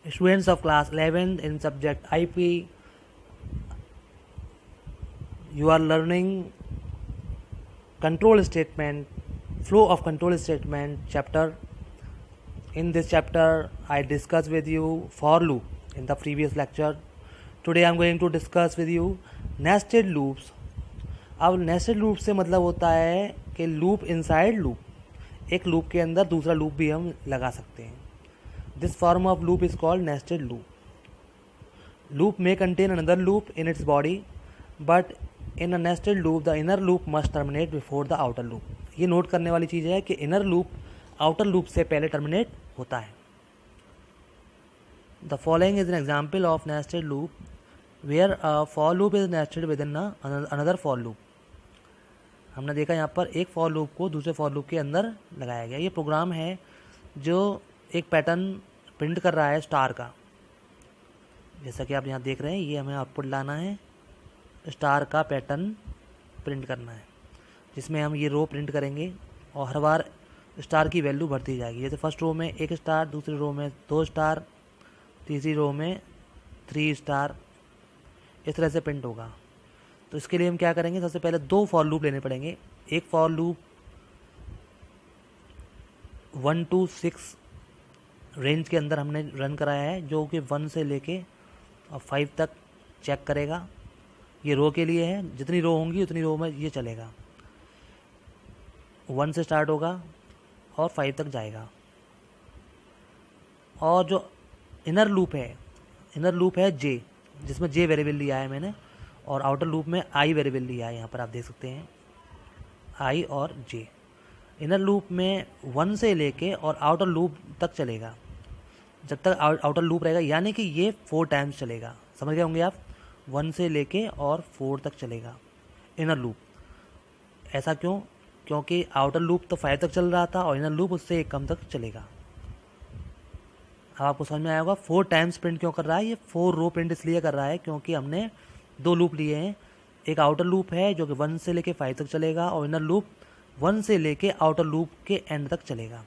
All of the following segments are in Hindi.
Students of class 11 in subject IP, you are learning control statement, flow of control statement chapter. In this chapter I discussed with you for loop in the previous lecture. Today I am going to discuss with you nested loops. अब नेस्टेड लूप से मतलब होता है कि लूप इनसाइड लूप, एक लूप के अंदर दूसरा लूप भी हम लगा सकते हैं. This form of loop is called nested loop. Loop may contain another loop in its body, but in a nested loop the inner loop must terminate before the outer loop. ये नोट करने वाली चीज़ है कि इनर लूप आउटर लूप से पहले टर्मिनेट होता है. The following is an example of nested loop where for loop is nested within another for loop. हमने देखा यहाँ पर एक फॉर लूप को दूसरे फॉर लूप के अंदर लगाया गया. ये प्रोग्राम है जो एक पैटर्न प्रिंट कर रहा है स्टार का. जैसा कि आप यहाँ देख रहे हैं, ये हमें आउटपुट लाना है, स्टार का पैटर्न प्रिंट करना है, जिसमें हम ये रो प्रिंट करेंगे और हर बार स्टार की वैल्यू बढ़ती जाएगी. जैसे फर्स्ट रो में 1 स्टार, दूसरी रो में 2 स्टार, तीसरी रो में 3 स्टार, इस तरह से प्रिंट होगा. तो इसके लिए हम क्या करेंगे, सबसे पहले 2 फॉर लूप लेने पड़ेंगे. एक फॉर लूप 1 to 6 रेंज के अंदर हमने रन कराया है, जो कि 1 से लेके और 5 तक चेक करेगा. ये रो के लिए है, जितनी रो होंगी उतनी रो में ये चलेगा. 1 से स्टार्ट होगा और 5 तक जाएगा. और जो इनर लूप है जे, जिसमें जे वेरिएबल लिया है मैंने, और आउटर लूप में आई वेरिएबल लिया है. यहाँ पर आप देख सकते हैं आई और जे. इनर लूप में 1 से लेके और आउटर लूप तक चलेगा. जब तक आउटर लूप रहेगा, यानी कि ये 4 टाइम्स चलेगा. समझ गए होंगे आप, 1 से लेके और 4 तक चलेगा इनर लूप. ऐसा क्यों? क्योंकि आउटर लूप तो 5 तक चल रहा था और इनर लूप उससे एक कम तक चलेगा. अब आपको समझ में आया होगा 4 टाइम्स प्रिंट क्यों कर रहा है. ये 4 रो प्रिंट इसलिए कर रहा है क्योंकि हमने 2 लूप लिए हैं. एक आउटर लूप है जो कि 1 से लेके 5 तक चलेगा, और इनर लूप 1 से लेके आउटर लूप के एंड तक चलेगा.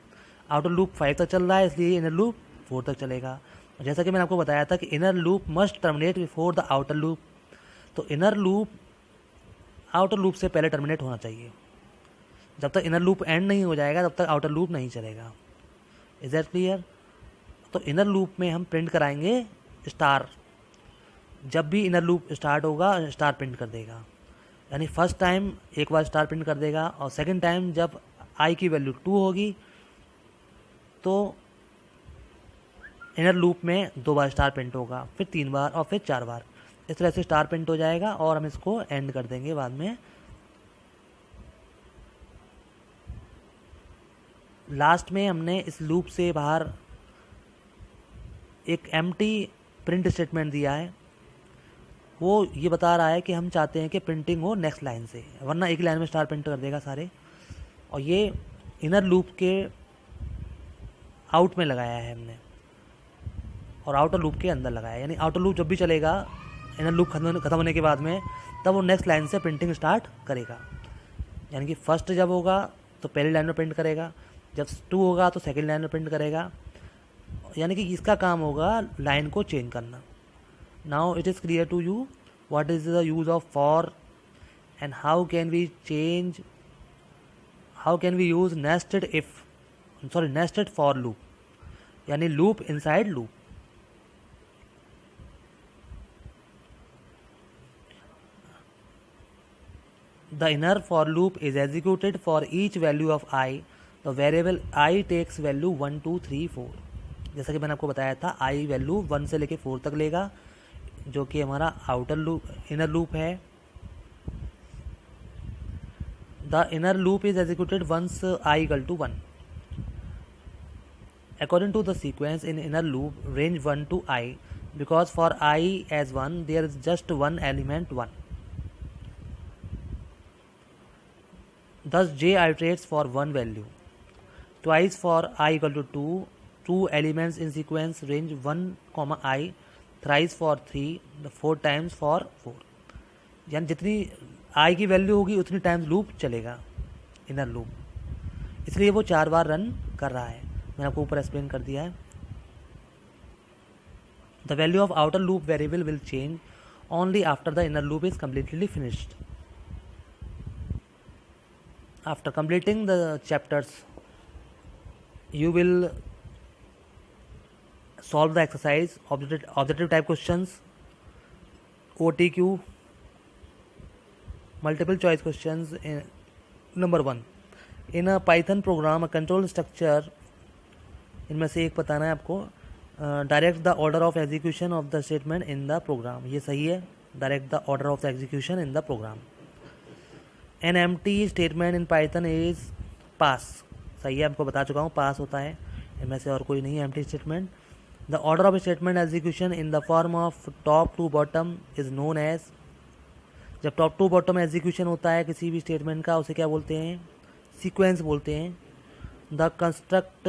आउटर लूप 5 तक चल रहा है, इसलिए इनर लूप 4 तक चलेगा. जैसा कि मैंने आपको बताया था कि inner loop must terminate before the outer loop. तो इनर लूप आउटर लूप से पहले टर्मिनेट होना चाहिए. जब तक इनर लूप एंड नहीं हो जाएगा तब तक आउटर लूप नहीं चलेगा. Is that clear? तो इनर लूप में हम प्रिंट कराएंगे स्टार. जब भी इनर लूप स्टार्ट होगा स्टार प्रिंट कर देगा. यानी फर्स्ट टाइम एक बार स्टार प्रिंट कर देगा, और सेकंड टाइम जब आई की वैल्यू 2 होगी तो इनर लूप में 2 बार स्टार प्रिंट होगा, फिर 3 बार और फिर 4 बार. इस तरह से स्टार प्रिंट हो जाएगा और हम इसको एंड कर देंगे बाद में. लास्ट में हमने इस लूप से बाहर एक एम्प्टी प्रिंट स्टेटमेंट दिया है. वो ये बता रहा है कि हम चाहते हैं कि प्रिंटिंग हो नेक्स्ट लाइन से, वरना एक लाइन में स्टार प्रिंट कर देगा सारे. और ये इनर लूप के आउट में लगाया है हमने, और आउटर लूप के अंदर लगाया है. यानी आउटर लूप जब भी चलेगा इनर लूप खत्म होने के बाद में, तब वो नेक्स्ट लाइन से प्रिंटिंग स्टार्ट करेगा. यानी कि फर्स्ट जब होगा तो पहली लाइन में प्रिंट करेगा, जब 2 होगा तो सेकेंड लाइन में प्रिंट करेगा. यानी कि इसका काम होगा लाइन को चेंज करना. Now it is clear to you what is the use of for and how can we use nested for loop, यानी loop inside loop. The inner for loop is executed for each value of I. The variable I takes value 1, 2, 3, 4. जैसा कि मैंने आपको बताया था, I वैल्यू 1 से लेके 4 तक लेगा, जो कि हमारा इनर लूप है. The inner loop is executed once I equal to 1. According to the sequence in inner loop range 1 to I, because for I as 1 there is just one element 1. Thus j iterates for one value, twice for I equal to 2 elements in sequence range 1, I, thrice for 3, the 4 times for 4. यानी जितनी I की वैल्यू होगी उतनी टाइम्स लूप चलेगा इनर लूप, इसलिए वो 4 बार रन कर रहा है. मैंने आपको ऊपर एक्सप्लेन कर दिया है. The value of outer loop variable will change only after the inner loop is completely finished. After completing the chapters, you will solve the exercise, objective type questions, OTQ, multiple choice questions. Number 1, in a Python program, a control structure, इनमें से एक बताना है आपको, direct the order of execution of the statement in the program. ये सही है, direct the order of the execution in the program. An empty statement in Python is pass. सही है, आपको बता चुका हूँ, पास होता है, इनमें से और कोई नहीं है empty statement. The order of statement execution in the form of top to bottom is known as. जब टॉप टू बॉटम एग्जीक्यूशन होता है किसी भी स्टेटमेंट का, उसे क्या बोलते हैं? सीक्वेंस बोलते हैं. The construct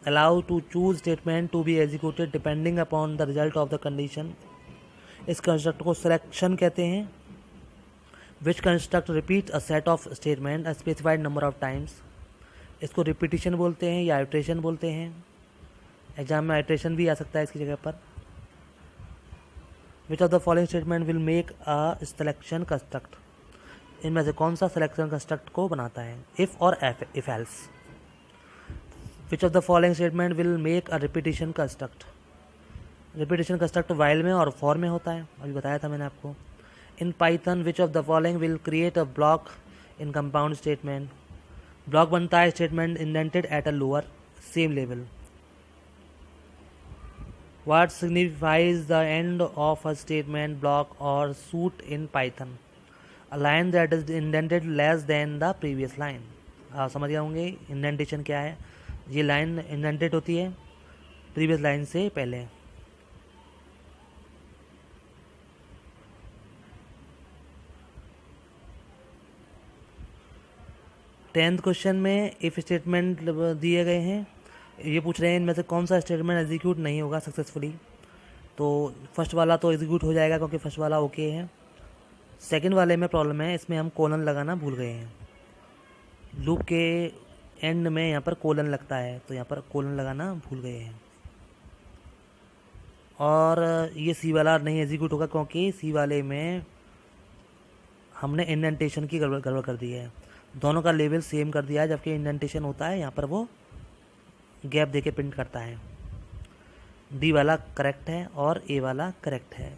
allow to choose statement to be executed depending upon the result of the condition. इस कंस्ट्रक्ट को सिलेक्शन कहते हैं. Which construct repeat a set of statement a specified number of times. इसको रिपीटिशन बोलते हैं या आइट्रेशन बोलते हैं. एग्जाम में आइट्रेशन भी आ सकता है इसकी जगह पर. Which of the following statement will make a selection construct. इनमें से कौन सा सिलेक्शन कंस्ट्रक्ट को बनाता है? इफ और if else. Which of the following statement will make a repetition construct. Repetition construct while में और फॉर में होता है, अभी बताया था मैंने आपको. In Python which of the following will create a block in compound statement. Block बनता है statement indented at a lower same level. What signifies the end of a statement block or suit in Python? A line that is indented less than the previous line. आप समझ गए होंगे इंडेंटेशन क्या है. ये लाइन इंडेंटेड होती है प्रीवियस लाइन से पहले. टेंथ क्वेश्चन में इफ स्टेटमेंट दिए गए हैं. ये पूछ रहे हैं इनमें से कौन सा स्टेटमेंट एग्जीक्यूट नहीं होगा सक्सेसफुली. तो फर्स्ट वाला तो एग्जीक्यूट हो जाएगा क्योंकि फर्स्ट वाला ओके है. सेकंड वाले में प्रॉब्लम है, इसमें हम कोलन लगाना भूल गए हैं. लूप के एंड में यहाँ पर कोलन लगता है, तो यहाँ पर कोलन लगाना भूल गए हैं. और ये सी वाला नहीं एग्जीक्यूट होगा क्योंकि सी वाले में हमने इंडेंटेशन की गड़बड़ कर दी है. दोनों का लेवल सेम कर दिया है, जबकि इंडेंटेशन होता है यहाँ पर वो गैप देके प्रिंट करता है. डी वाला करेक्ट है और ए वाला करेक्ट है.